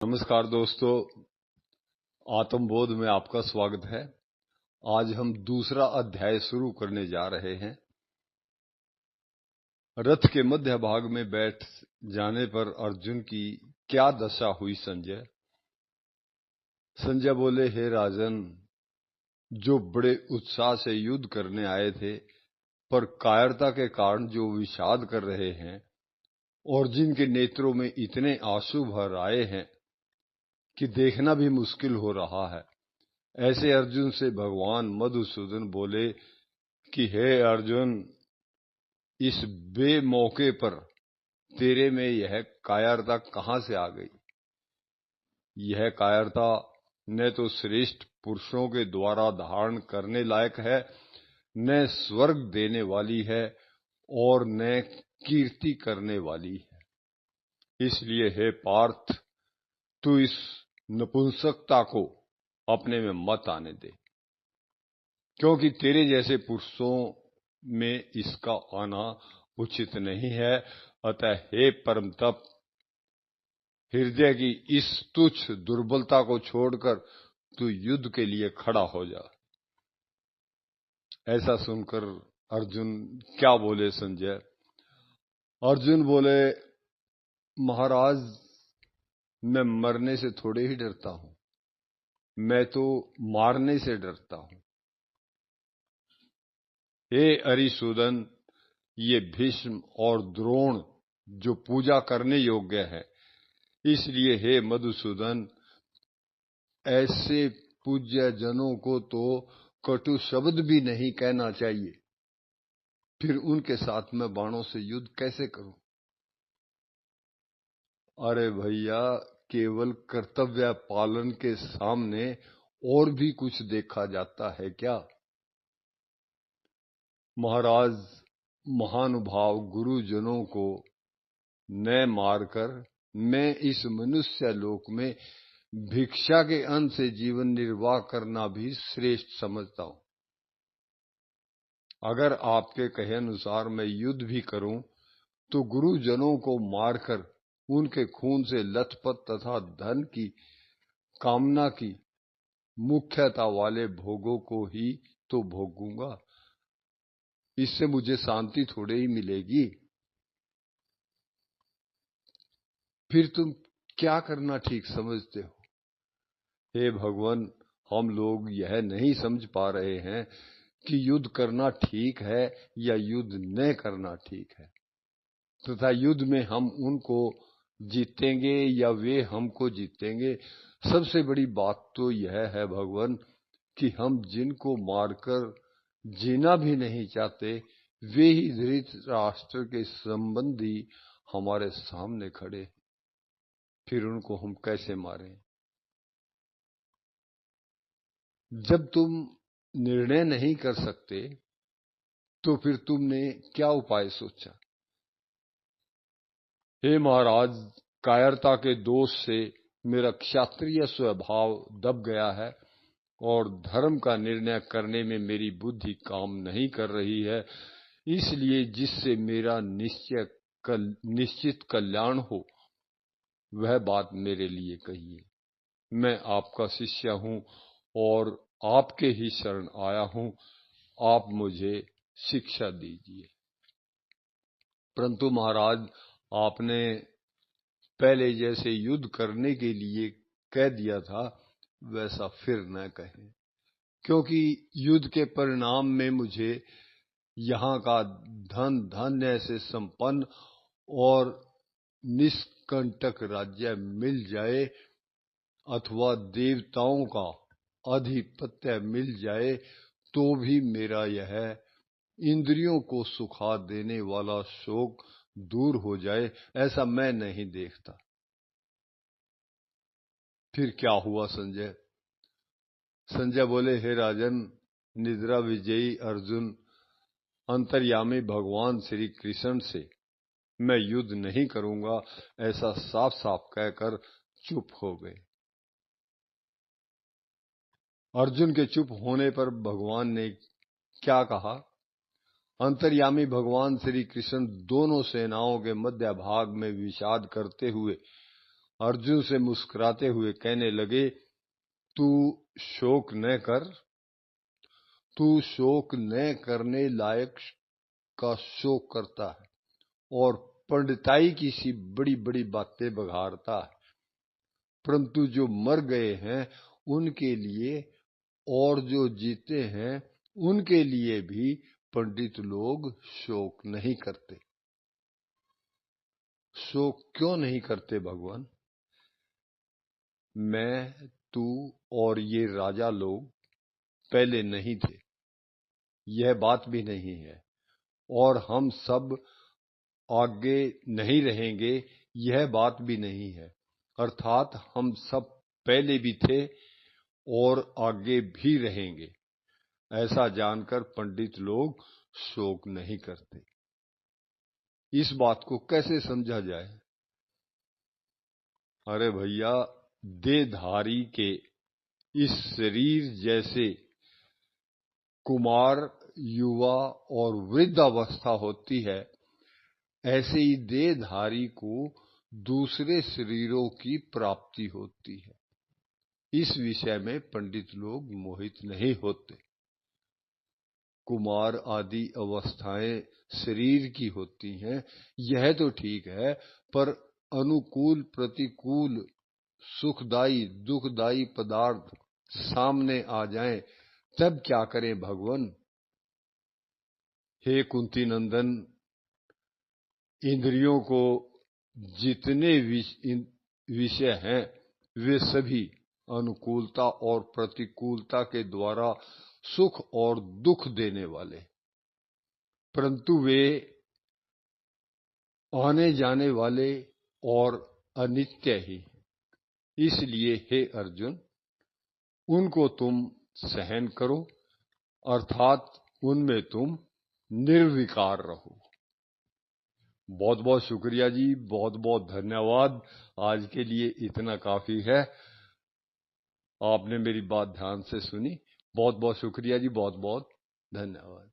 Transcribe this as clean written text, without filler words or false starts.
नमस्कार दोस्तों, आत्मबोध में आपका स्वागत है। आज हम दूसरा अध्याय शुरू करने जा रहे हैं। रथ के मध्य भाग में बैठ जाने पर अर्जुन की क्या दशा हुई संजय? संजय बोले, हे राजन, जो बड़े उत्साह से युद्ध करने आए थे पर कायरता के कारण जो विषाद कर रहे हैं और जिनके नेत्रों में इतने आंसू भर आए हैं कि देखना भी मुश्किल हो रहा है, ऐसे अर्जुन से भगवान मधुसूदन बोले कि हे अर्जुन, इस बेमौके पर तेरे में यह कायरता कहां से आ गई? यह कायरता न तो श्रेष्ठ पुरुषों के द्वारा धारण करने लायक है, न स्वर्ग देने वाली है और न कीर्ति करने वाली है। इसलिए हे पार्थ, तू इस नपुंसकता को अपने में मत आने दे, क्योंकि तेरे जैसे पुरुषों में इसका आना उचित नहीं है। अतः हे परम तप, हृदय की इस तुच्छ दुर्बलता को छोड़कर तू युद्ध के लिए खड़ा हो जा। ऐसा सुनकर अर्जुन क्या बोले संजय? अर्जुन बोले, महाराज, मैं मरने से थोड़े ही डरता हूं, मैं तो मारने से डरता हूं। हे अरिसूदन, ये भीष्म और द्रोण जो पूजा करने योग्य है, इसलिए हे मधुसूदन, ऐसे पूज्य जनों को तो कटु शब्द भी नहीं कहना चाहिए, फिर उनके साथ मैं बाणों से युद्ध कैसे करूं? अरे भैया, केवल कर्तव्य पालन के सामने और भी कुछ देखा जाता है क्या? महाराज, महानुभाव गुरुजनों को न मारकर मैं इस मनुष्य लोक में भिक्षा के अन्न से जीवन निर्वाह करना भी श्रेष्ठ समझता हूं। अगर आपके कहे अनुसार मैं युद्ध भी करूं तो गुरुजनों को मारकर उनके खून से लथपथ तथा धन की कामना की मुख्यता वाले भोगों को ही तो भोगूंगा। इससे मुझे शांति थोड़े ही मिलेगी। फिर तुम क्या करना ठीक समझते हो? हे भगवान, हम लोग यह नहीं समझ पा रहे हैं कि युद्ध करना ठीक है या युद्ध न करना ठीक है, तथा युद्ध में हम उनको जीतेंगे या वे हमको जीतेंगे। सबसे बड़ी बात तो यह है भगवान कि हम जिनको मारकर जीना भी नहीं चाहते, वे ही धृतराष्ट्र के संबंधी हमारे सामने खड़े, फिर उनको हम कैसे मारें? जब तुम निर्णय नहीं कर सकते तो फिर तुमने क्या उपाय सोचा? हे महाराज, कायरता के दोष से मेरा क्षत्रिय स्वभाव दब गया है और धर्म का निर्णय करने में मेरी बुद्धि काम नहीं कर रही है। इसलिए जिससे मेरा निश्चित कल्याण हो, वह बात मेरे लिए कहिए। मैं आपका शिष्य हूं और आपके ही शरण आया हूं, आप मुझे शिक्षा दीजिए। परंतु महाराज, आपने पहले जैसे युद्ध करने के लिए कह दिया था, वैसा फिर न कहें, क्योंकि युद्ध के परिणाम में मुझे यहाँ का धन धान्य से संपन्न और निष्कंटक राज्य मिल जाए अथवा देवताओं का आधिपत्य मिल जाए, तो भी मेरा यह इंद्रियों को सुखा देने वाला शोक दूर हो जाए, ऐसा मैं नहीं देखता। फिर क्या हुआ संजय? संजय बोले, हे राजन, निद्रा विजयी अर्जुन अंतर्यामी भगवान श्री कृष्ण से मैं युद्ध नहीं करूंगा, ऐसा साफ साफ कहकर चुप हो गए। अर्जुन के चुप होने पर भगवान ने क्या कहा? अंतर्यामी भगवान श्री कृष्ण दोनों सेनाओं के मध्य भाग में विषाद करते हुए अर्जुन से मुस्कुराते हुए कहने लगे, तू शोक न कर, तू शोक न करने लायक का शोक करता है और पंडिताई की सी बड़ी बड़ी बातें बघाड़ता है, परंतु जो मर गए हैं उनके लिए और जो जीते हैं उनके लिए भी पंडित लोग शोक नहीं करते। शोक क्यों नहीं करते भगवान? मैं, तू और ये राजा लोग पहले नहीं थे, यह बात भी नहीं है, और हम सब आगे नहीं रहेंगे, यह बात भी नहीं है। अर्थात हम सब पहले भी थे और आगे भी रहेंगे, ऐसा जानकर पंडित लोग शोक नहीं करते। इस बात को कैसे समझा जाए? अरे भैया, देहधारी के इस शरीर जैसे कुमार, युवा और वृद्धावस्था होती है, ऐसे ही देहधारी को दूसरे शरीरों की प्राप्ति होती है। इस विषय में पंडित लोग मोहित नहीं होते। कुमार आदि अवस्थाएं शरीर की होती हैं, यह तो ठीक है, पर अनुकूल प्रतिकूल सुखदायी दुखदायी पदार्थ सामने आ जाएं, तब क्या करें भगवान? हे कुंती नंदन, इंद्रियों को जितने विषय हैं वे सभी अनुकूलता और प्रतिकूलता के द्वारा सुख और दुख देने वाले, परंतु वे आने जाने वाले और अनित्य ही। इसलिए हे अर्जुन, उनको तुम सहन करो, अर्थात उनमें तुम निर्विकार रहो। बहुत बहुत शुक्रिया जी, बहुत बहुत धन्यवाद। आज के लिए इतना काफी है। आपने मेरी बात ध्यान से सुनी, बहुत बहुत शुक्रिया जी, बहुत बहुत धन्यवाद।